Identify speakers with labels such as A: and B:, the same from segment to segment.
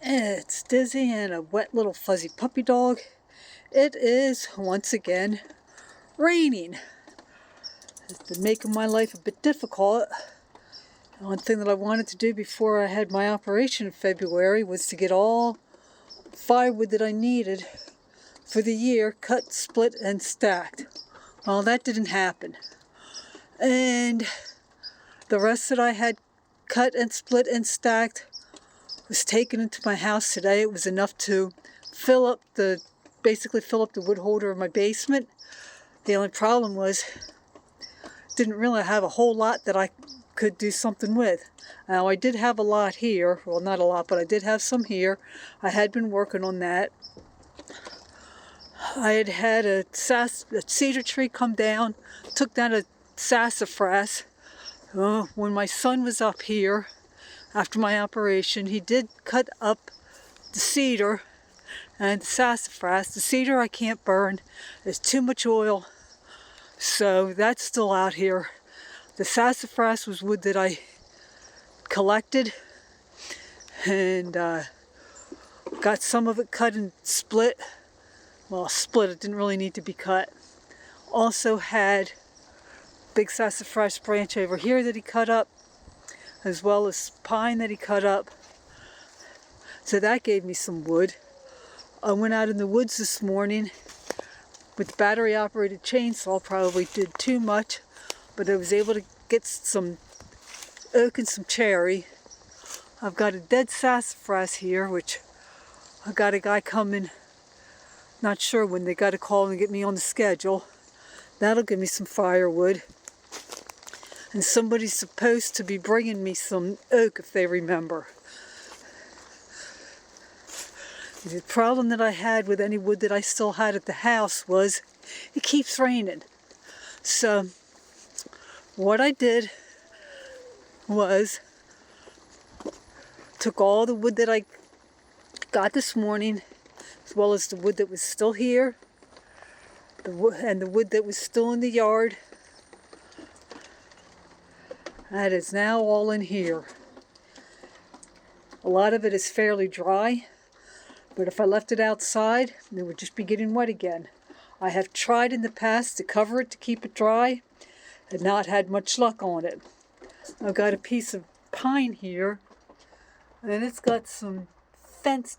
A: It's Dizzy and a wet little fuzzy puppy dog. It is, once again, raining. It's been making my life a bit difficult. One thing that I wanted to do before I had my operation in February was to get all firewood that I needed for the year cut, split, and stacked. Well, that didn't happen. And the rest that I had cut and split and stacked was taken into my house today. It was enough to basically fill up the wood holder of my basement. The only problem was, didn't really have a whole lot that I could do something with. Now I did have a lot here, well not a lot, but I did have some here. I had been working on that. I had a cedar tree come down, took down a sassafras. When my son was up here, after my operation, he did cut up the cedar and the sassafras. The cedar I can't burn. There's too much oil, so that's still out here. The sassafras was wood that I collected and got some of it cut and split. Well, split, it didn't really need to be cut. Also had big sassafras branch over here that he cut up, as well as pine that he cut up. So that gave me some wood. I went out in the woods this morning with the battery operated chainsaw. Probably did too much, but I was able to get some oak and some cherry. I've got a dead sassafras here, which I got a guy coming, not sure when, they got a call and get me on the schedule. That'll give me some firewood. And somebody's supposed to be bringing me some oak, if they remember. The problem that I had with any wood that I still had at the house was it keeps raining. So what I did was took all the wood that I got this morning, as well as the wood that was still here, and the wood that was still in the yard. That is now all in here. A lot of it is fairly dry, but if I left it outside, it would just be getting wet again. I have tried in the past to cover it to keep it dry, and not had much luck on it. I've got a piece of pine here, and it's got some fence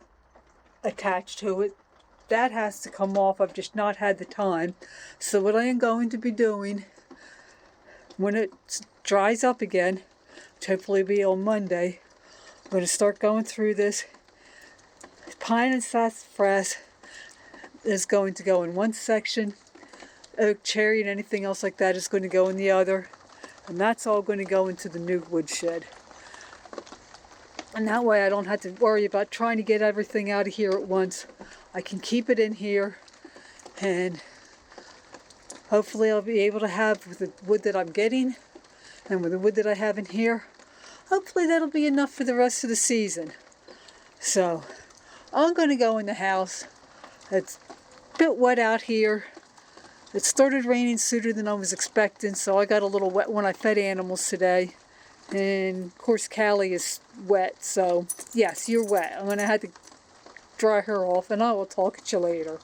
A: attached to it. That has to come off. I've just not had the time. So what I am going to be doing, when it dries up again, which hopefully will be on Monday, I'm going to start going through this. Pine and sassafras is going to go in one section. Oak, cherry, and anything else like that is going to go in the other. And that's all going to go into the new woodshed. And that way I don't have to worry about trying to get everything out of here at once. I can keep it in here, and hopefully I'll be able to have, with the wood that I'm getting and with the wood that I have in here, hopefully that'll be enough for the rest of the season. So I'm going to go in the house. It's a bit wet out here. It started raining sooner than I was expecting, so I got a little wet when I fed animals today. And of course Callie is wet, so yes, you're wet. I'm going to have to dry her off, and I will talk at you later.